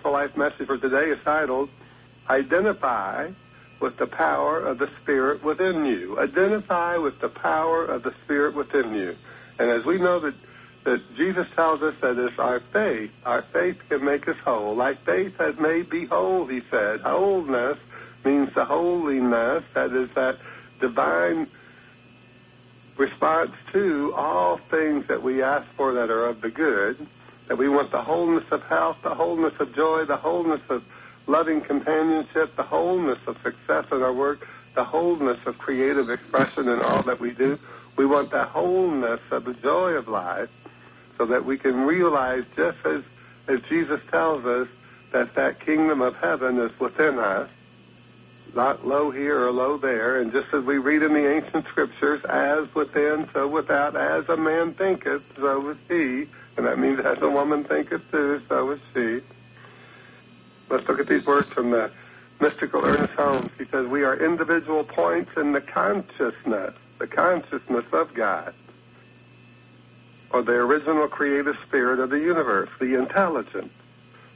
The life message for today is titled, Identify with the Power of the Spirit Within You. Identify with the power of the Spirit within you. And as we know that Jesus tells us that it's our faith can make us whole. Like faith has made thee whole, he said. Wholeness means the holiness, that is that divine response to all things that we ask for that are of the good, that we want the wholeness of health, the wholeness of joy, the wholeness of loving companionship, the wholeness of success in our work, the wholeness of creative expression in all that we do. We want the wholeness of the joy of life so that we can realize, just as Jesus tells us, that kingdom of heaven is within us, not low here or low there. And just as we read in the ancient scriptures, as within, so without, as a man thinketh, so is he. And that means as a woman thinketh too, so is she. Let's look at these words from the mystical Ernest Holmes. He says, we are individual points in the consciousness of God, or the original creative spirit of the universe, the intelligence.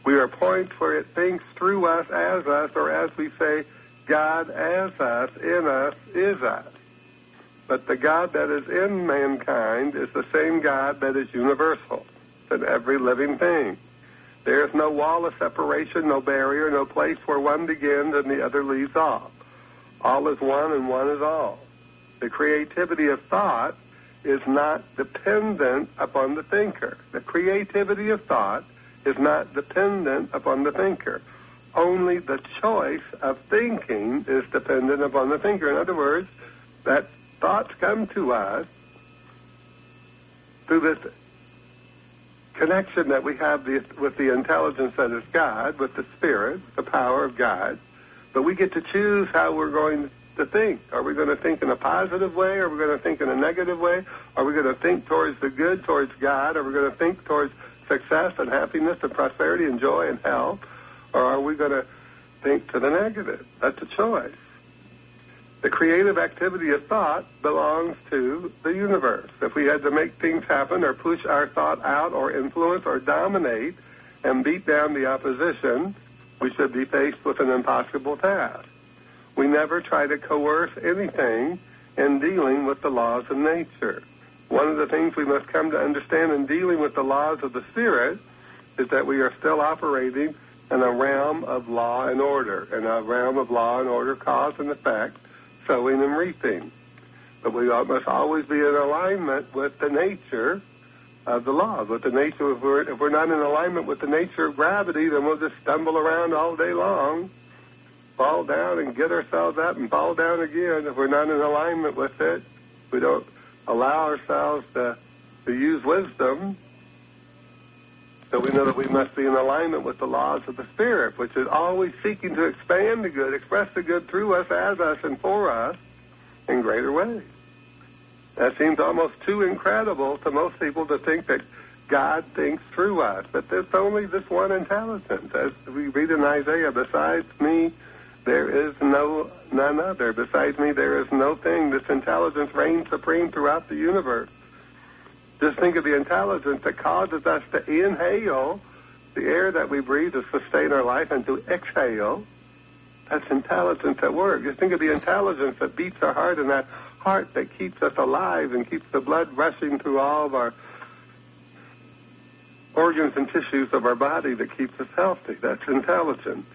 We are points where it thinks through us, as us, or as we say, God as us, in us, is us. But the God that is in mankind is the same God that is universal in every living thing. There is no wall of separation, no barrier, no place where one begins and the other leaves off. All is one and one is all. The creativity of thought is not dependent upon the thinker. The creativity of thought is not dependent upon the thinker. Only the choice of thinking is dependent upon the thinker. In other words, that thoughts come to us through this connection that we have with the intelligence that is God, with the Spirit, the power of God. But we get to choose how we're going to think. Are we going to think in a positive way? Are we going to think in a negative way? Are we going to think towards the good, towards God? Are we going to think towards success and happiness and prosperity and joy and health? Or are we going to think to the negative? That's a choice. The creative activity of thought belongs to the universe. If we had to make things happen or push our thought out or influence or dominate and beat down the opposition, we should be faced with an impossible task. We never try to coerce anything in dealing with the laws of nature. One of the things we must come to understand in dealing with the laws of the Spirit is that we are still operating in a realm of law and order, in a realm of law and order, cause and effect, sowing and reaping. But we must always be in alignment with the nature of the laws, with the nature. If we're not in alignment with the nature of gravity, then we'll just stumble around all day long, fall down and get ourselves up and fall down again. If we're not in alignment with it, we don't allow ourselves to use wisdom. So we know that we must be in alignment with the laws of the Spirit, which is always seeking to expand the good, express the good through us, as us, and for us in greater ways. That seems almost too incredible to most people to think that God thinks through us. But there's only this one intelligence. As we read in Isaiah, besides me, there is none other. Besides me, there is no thing. This intelligence reigns supreme throughout the universe. Just think of the intelligence that causes us to inhale the air that we breathe to sustain our life and to exhale. That's intelligence at work. Just think of the intelligence that beats our heart and that heart that keeps us alive and keeps the blood rushing through all of our organs and tissues of our body that keeps us healthy. That's intelligence.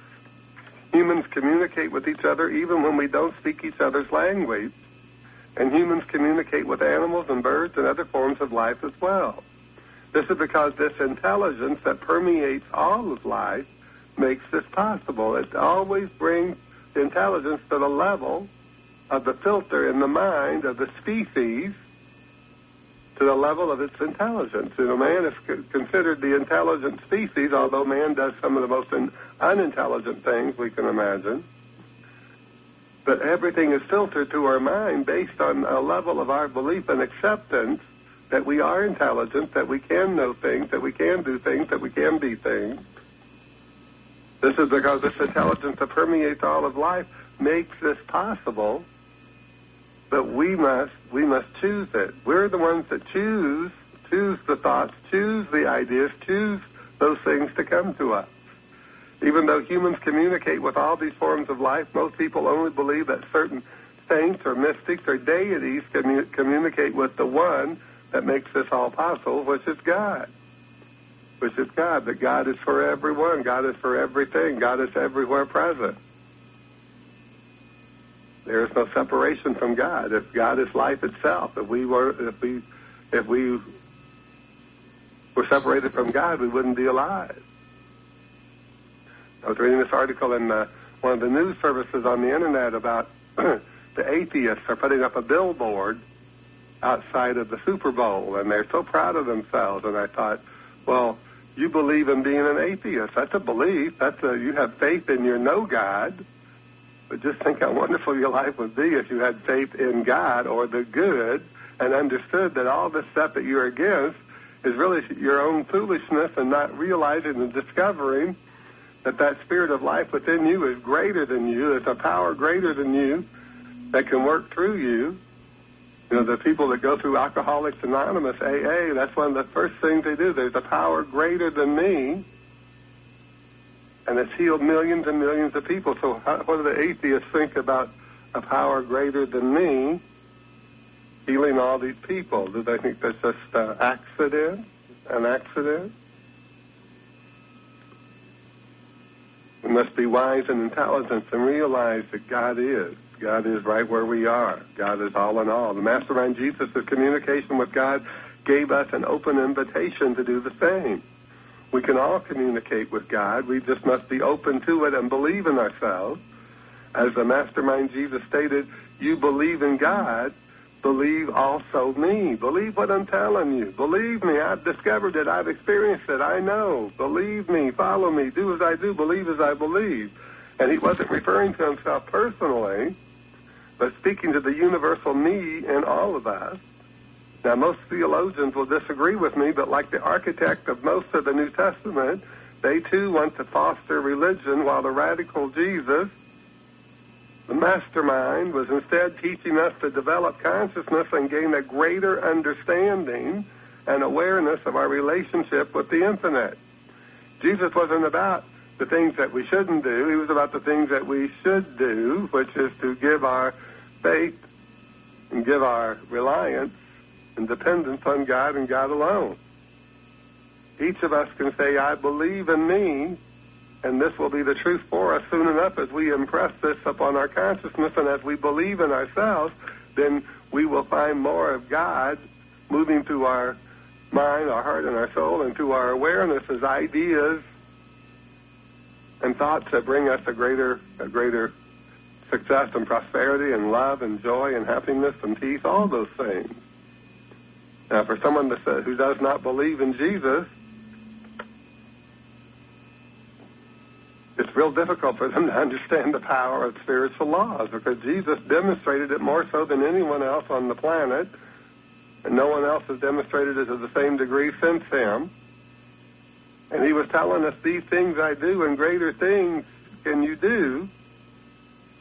Humans communicate with each other even when we don't speak each other's language. And humans communicate with animals and birds and other forms of life as well. This is because this intelligence that permeates all of life makes this possible. It always brings the intelligence to the level of the filter in the mind of the species, to the level of its intelligence. You know, man is considered the intelligent species, although man does some of the most unintelligent things we can imagine. But everything is filtered through our mind based on a level of our belief and acceptance that we are intelligent, that we can know things, that we can do things, that we can be things. This is because this intelligence that permeates all of life makes this possible. But we must choose it. We're the ones that choose the thoughts, choose the ideas, choose those things to come to us. Even though humans communicate with all these forms of life, most people only believe that certain saints or mystics or deities communicate with the one that makes this all possible, which is God. That God is for everyone. God is for everything. God is everywhere present. There is no separation from God. If God is life itself, if we were separated from God, we wouldn't be alive. I was reading this article in one of the news services on the internet about the atheists are putting up a billboard outside of the Super Bowl, and they're so proud of themselves. And I thought, well, you believe in being an atheist. That's a belief. You have faith in your no God. But just think how wonderful your life would be if you had faith in God or the good and understood that all this stuff that you're against is really your own foolishness, and not realizing and discovering that spirit of life within you is greater than you. It's a power greater than you that can work through you. You know, the people that go through Alcoholics Anonymous, AA, that's one of the first things they do. There's a power greater than me, and it's healed millions and millions of people. So what do the atheists think about a power greater than me healing all these people? Do they think that's just an accident? We must be wise and intelligent and realize that God is. God is right where we are. God is all in all. The Mastermind Jesus' communication with God gave us an open invitation to do the same. We can all communicate with God. We just must be open to it and believe in ourselves. As the Mastermind Jesus stated, you believe in God, believe also me. Believe what I'm telling you. Believe me. I've discovered it. I've experienced it. I know. Believe me. Follow me. Do as I do. Believe as I believe. And he wasn't referring to himself personally, but speaking to the universal me in all of us. Now, most theologians will disagree with me, but like the architect of most of the New Testament, they too want to foster religion, while the radical Jesus, the mastermind, was instead teaching us to develop consciousness and gain a greater understanding and awareness of our relationship with the infinite. Jesus wasn't about the things that we shouldn't do. He was about the things that we should do, which is to give our faith and give our reliance and dependence on God and God alone. Each of us can say, I believe in me, and this will be the truth for us soon enough as we impress this upon our consciousness, and as we believe in ourselves, then we will find more of God moving through our mind, our heart, and our soul, and through our awareness as ideas and thoughts that bring us a greater success and prosperity and love and joy and happiness and peace, all those things. Now, for someone who does not believe in Jesus, it's real difficult for them to understand the power of spiritual laws, because Jesus demonstrated it more so than anyone else on the planet, and no one else has demonstrated it to the same degree since him. And he was telling us, these things I do and greater things can you do,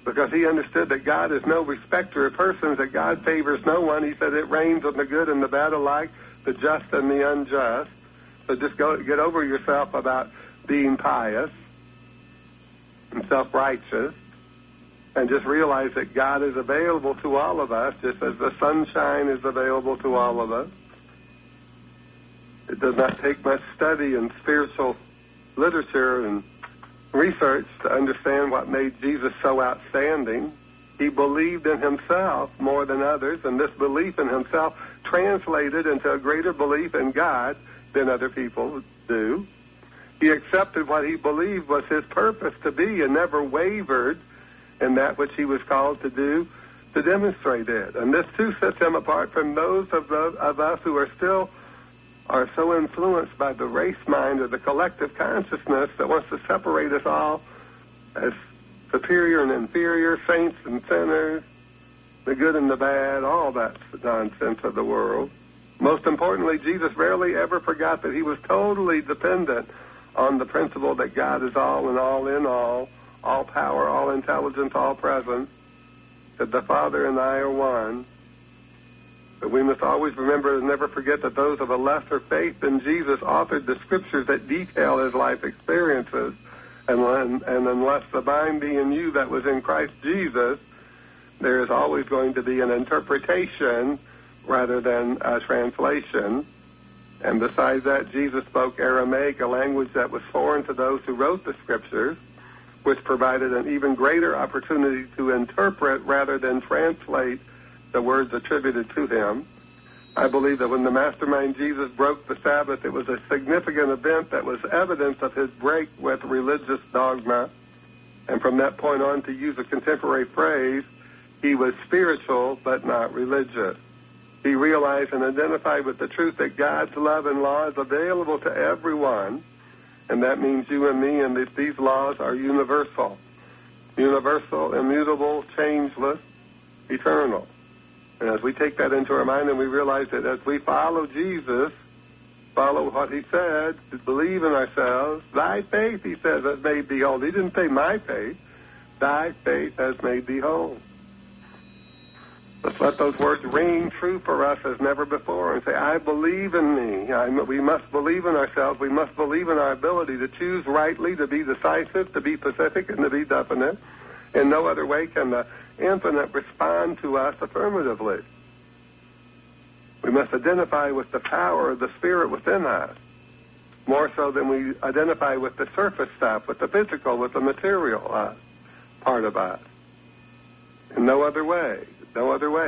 because he understood that God is no respecter of persons, that God favors no one. He said it rains on the good and the bad alike, the just and the unjust. So just get over yourself about being pious and self-righteous, and just realize that God is available to all of us, just as the sunshine is available to all of us. It does not take much study in spiritual literature and research to understand what made Jesus so outstanding. He believed in himself more than others, and this belief in himself translated into a greater belief in God than other people do. He accepted what he believed was his purpose to be, and never wavered in that which he was called to do to demonstrate it. And this too sets him apart from those of us who are still so influenced by the race mind or the collective consciousness that wants to separate us all as superior and inferior, saints and sinners, the good and the bad, all that nonsense of the world. Most importantly, Jesus rarely ever forgot that he was totally dependent on the principle that God is all and all in all power, all intelligence, all presence, that the Father and I are one. But we must always remember and never forget that those of a lesser faith than Jesus authored the scriptures that detail his life experiences And unless the mind be in you that was in Christ Jesus, there is always going to be an interpretation rather than a translation. And besides that, Jesus spoke Aramaic, a language that was foreign to those who wrote the Scriptures, which provided an even greater opportunity to interpret rather than translate the words attributed to him. I believe that when the mastermind Jesus broke the Sabbath, it was a significant event that was evidence of his break with religious dogma. And from that point on, to use a contemporary phrase, he was spiritual but not religious. He realized and identified with the truth that God's love and law is available to everyone, and that means you and me, and that these laws are universal. Universal, immutable, changeless, eternal. And as we take that into our mind and we realize that as we follow Jesus, follow what he said, to believe in ourselves, thy faith, he says, has made thee whole. He didn't say my faith. Thy faith has made thee whole. Let's let those words ring true for us as never before and say, I believe in me. We must believe in ourselves. We must believe in our ability to choose rightly, to be decisive, to be specific, and to be definite. In no other way can the infinite respond to us affirmatively. We must identify with the power of the Spirit within us, more so than we identify with the surface stuff, with the physical, with the material part of us. In no other way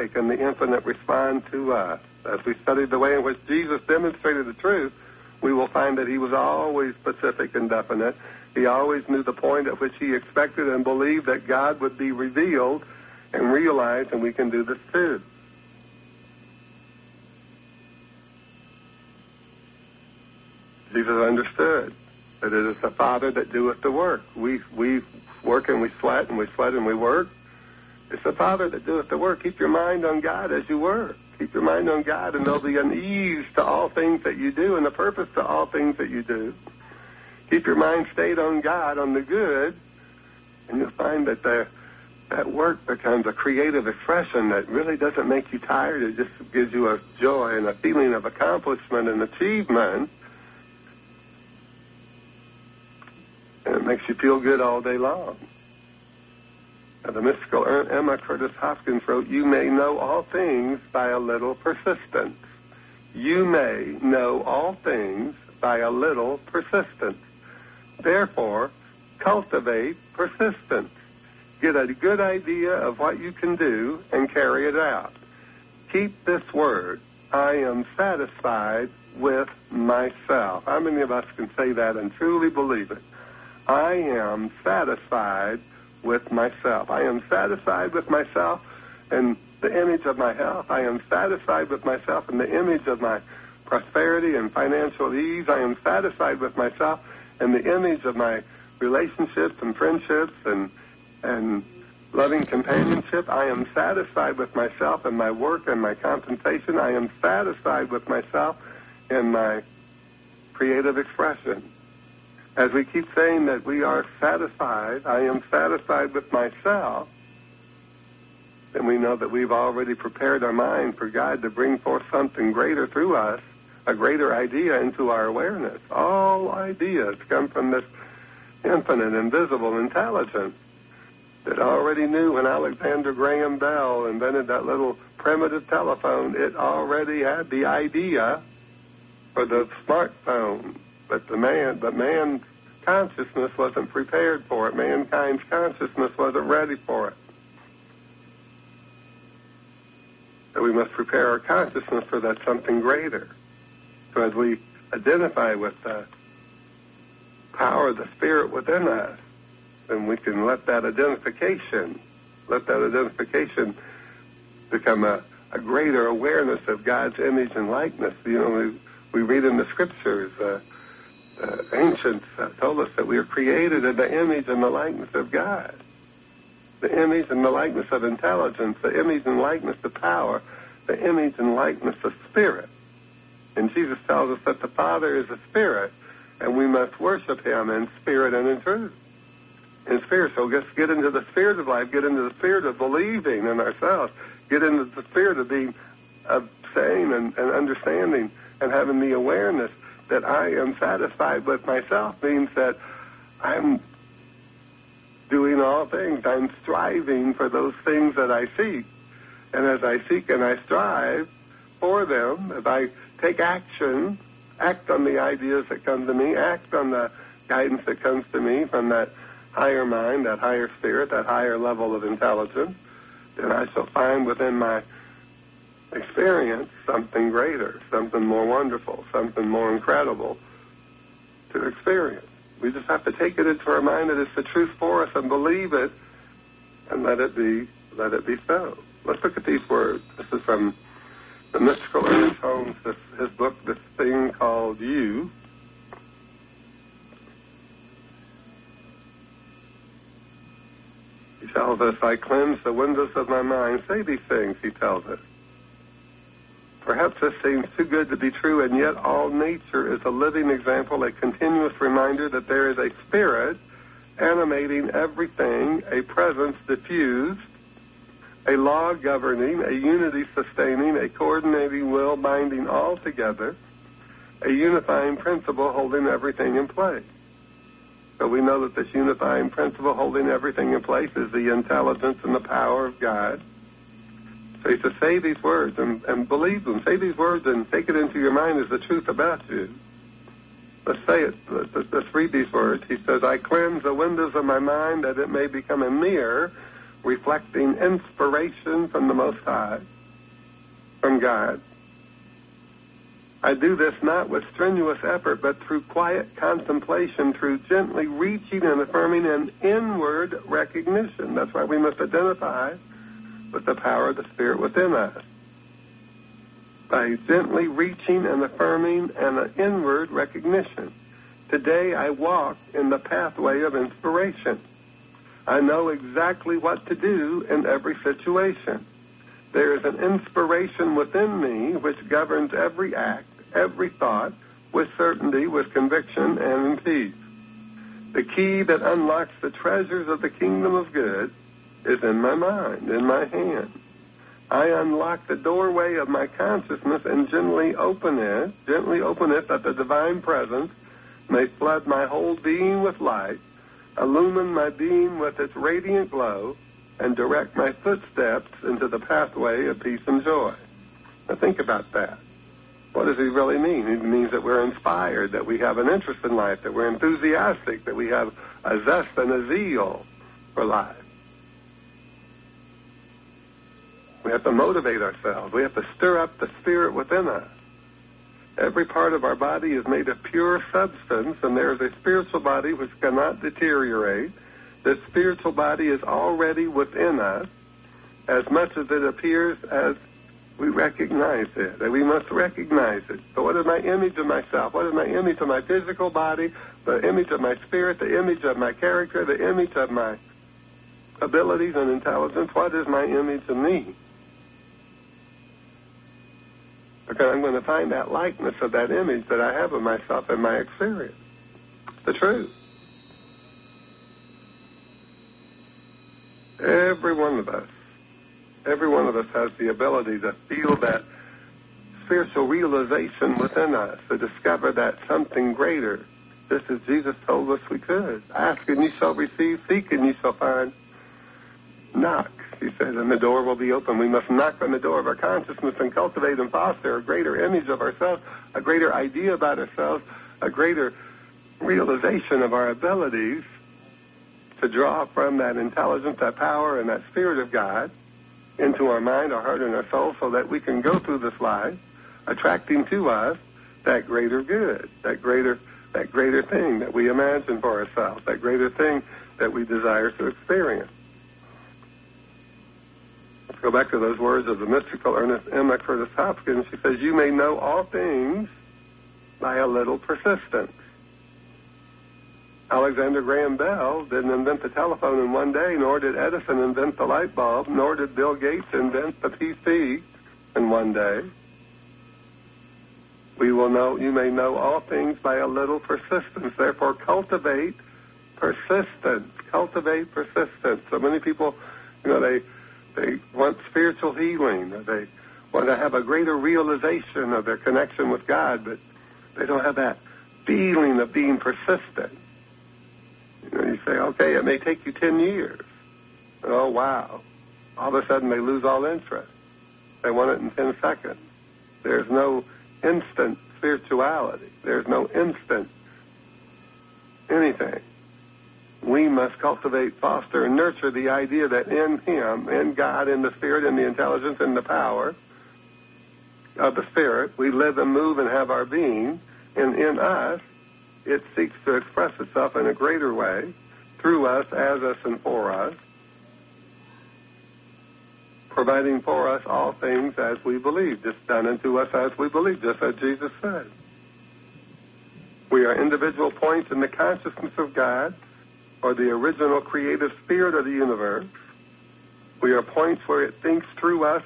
can the infinite respond to us. As we study the way in which Jesus demonstrated the truth, we will find that he was always specific and definite. He always knew the point at which he expected and believed that God would be revealed and realized, and we can do this too. Jesus understood that it is the Father that doeth the work. We work and we sweat, and we sweat and we work. It's the Father that doeth the work. Keep your mind on God as you work. Keep your mind on God, and there'll be an ease to all things that you do and a purpose to all things that you do. Keep your mind stayed on God, on the good, and you'll find that that work becomes a creative expression that really doesn't make you tired. It just gives you a joy and a feeling of accomplishment and achievement. And it makes you feel good all day long. Now, the mystical Emma Curtis Hopkins wrote, you may know all things by a little persistence. You may know all things by a little persistence. Therefore, cultivate persistence. Get a good idea of what you can do and carry it out. Keep this word, I am satisfied with myself. How many of us can say that and truly believe it? I am satisfied with myself. I am satisfied with myself in the image of my health. I am satisfied with myself in the image of my prosperity and financial ease. I am satisfied with myself in the image of my relationships and friendships and loving companionship. I am satisfied with myself in my work and my compensation. I am satisfied with myself in my creative expression. As we keep saying that we are satisfied, I am satisfied with myself, then we know that we've already prepared our mind for God to bring forth something greater through us, a greater idea into our awareness. All ideas come from this infinite, invisible intelligence that already knew when Alexander Graham Bell invented that little primitive telephone, it already had the idea for the smartphone. But man's consciousness wasn't prepared for it. Mankind's consciousness wasn't ready for it. So we must prepare our consciousness for that something greater. So as we identify with the power of the Spirit within us, then we can let that identification become a greater awareness of God's image and likeness. You know, we read in the Scriptures, ancients told us that we are created in the image and the likeness of God. The image and the likeness of intelligence, the image and likeness of power, the image and likeness of spirit. And Jesus tells us that the Father is a spirit, and we must worship him in spirit and in truth. In spirit, so let's get into the spirit of life, get into the spirit of believing in ourselves, get into the spirit of being saying and understanding and having the awareness that I am satisfied with myself means that I'm doing all things. I'm striving for those things that I seek. And as I seek and I strive for them, as I take action, act on the ideas that come to me, act on the guidance that comes to me from that higher mind, that higher spirit, that higher level of intelligence, then I shall find within my experience something greater, something more wonderful, something more incredible to experience. We just have to take it into our mind that it's the truth for us and believe it and let it be so. Let's look at these words. This is from the mystical Ernest Holmes, his book, This Thing Called You. He tells us, I cleanse the windows of my mind. Say these things, he tells us. Perhaps this seems too good to be true, and yet all nature is a living example, a continuous reminder that there is a spirit animating everything, a presence diffused, a law governing, a unity sustaining, a coordinating will binding all together, a unifying principle holding everything in place. So we know that this unifying principle holding everything in place is the intelligence and the power of God. So he says, say these words and believe them. Say these words and take it into your mind as the truth about you. Let's say it. Let's read these words. He says, I cleanse the windows of my mind that it may become a mirror reflecting inspiration from the Most High, from God. I do this not with strenuous effort, but through quiet contemplation, through gently reaching and affirming an inward recognition. That's why we must identify with the power of the Spirit within us. By gently reaching and affirming an inward recognition. Today I walk in the pathway of inspiration. I know exactly what to do in every situation. There is an inspiration within me which governs every act, every thought, with certainty, with conviction, and in peace. The key that unlocks the treasures of the kingdom of good is in my mind, in my hand. I unlock the doorway of my consciousness and gently open it that the divine presence may flood my whole being with light, illumine my being with its radiant glow, and direct my footsteps into the pathway of peace and joy. Now think about that. What does he really mean? It means that we're inspired, that we have an interest in life, that we're enthusiastic, that we have a zest and a zeal for life. We have to motivate ourselves. We have to stir up the spirit within us. Every part of our body is made of pure substance, and there is a spiritual body which cannot deteriorate. This spiritual body is already within us, as much as it appears as we recognize it, and we must recognize it. So what is my image of myself? What is my image of my physical body, the image of my spirit, the image of my character, the image of my abilities and intelligence? What is my image of me? Because I'm going to find that likeness of that image that I have of myself in my experience. The truth. Every one of us has the ability to feel that spiritual realization within us, to discover that something greater, just as Jesus told us we could. Ask and you shall receive, seek and you shall find, knock, he said, and the door will be open. We must knock on the door of our consciousness and cultivate and foster a greater image of ourselves, a greater idea about ourselves, a greater realization of our abilities to draw from that intelligence, that power, and that spirit of God into our mind, our heart, and our soul, so that we can go through this life attracting to us that greater good, that greater thing that we imagine for ourselves, that greater thing that we desire to experience. Let's go back to those words of the mystical Emma Curtis Hopkins. She says, you may know all things by a little persistence. Alexander Graham Bell didn't invent the telephone in one day, nor did Edison invent the light bulb, nor did Bill Gates invent the PC in one day. You may know all things by a little persistence. Therefore, cultivate persistence. Cultivate persistence. So many people, they want spiritual healing. Or they want to have a greater realization of their connection with God, but they don't have that feeling of being persistent. You say, okay, it may take you 10 years. Oh, wow. All of a sudden they lose all interest. They want it in 10 seconds. There's no instant spirituality. There's no instant anything. We must cultivate, foster, and nurture the idea that in Him, in God, in the Spirit, in the intelligence, in the power of the Spirit, we live and move and have our being, and in us, it seeks to express itself in a greater way, through us, as us, and for us, providing for us all things as we believe, just done unto us as we believe, just as Jesus said. We are individual points in the consciousness of God, or the original creative spirit of the universe. We are points where it thinks through us,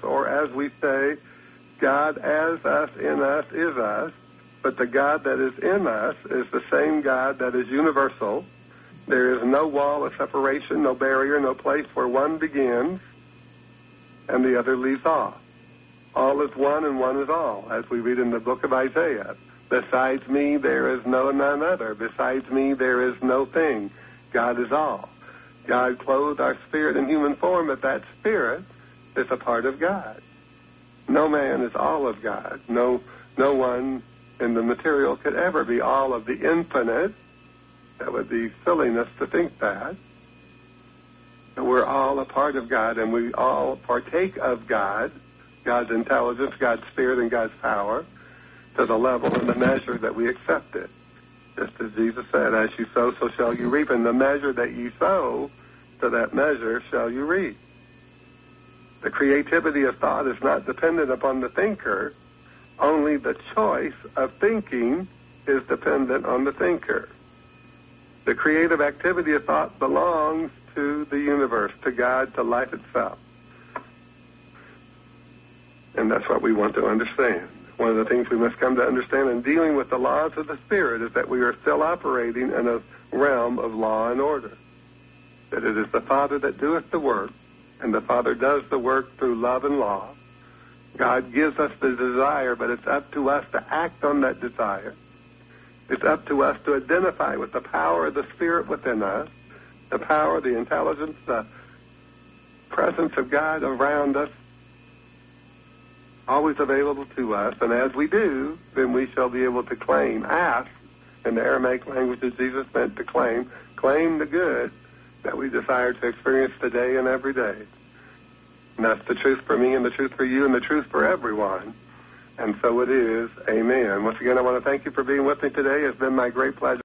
or as we say, God as us, in us, is us. But the God that is in us is the same God that is universal. There is no wall of separation, no barrier, no place where one begins and the other leaves off. All is one and one is all, as we read in the book of Isaiah. Besides me, there is none other. Besides me, there is no thing. God is all. God clothed our spirit in human form, but that spirit is a part of God. No man is all of God. No one in the material could ever be all of the infinite. That would be silliness to think that. And we're all a part of God, and we all partake of God, God's intelligence, God's spirit, and God's power, to the level and the measure that we accept it. Just as Jesus said, as you sow, so shall you reap. And the measure that you sow, to that measure shall you reap. The creativity of thought is not dependent upon the thinker. Only the choice of thinking is dependent on the thinker. The creative activity of thought belongs to the universe, to God, to life itself. And that's what we want to understand. One of the things we must come to understand in dealing with the laws of the Spirit is that we are still operating in a realm of law and order. That it is the Father that doeth the work, and the Father does the work through love and law. God gives us the desire, but it's up to us to act on that desire. It's up to us to identify with the power of the Spirit within us, the power, the intelligence, the presence of God around us, always available to us. And as we do, then we shall be able to claim, ask, in the Aramaic language that Jesus meant to claim the good that we desire to experience today and every day. And that's the truth for me and the truth for you and the truth for everyone. And so it is. Amen. Once again, I want to thank you for being with me today. It's been my great pleasure.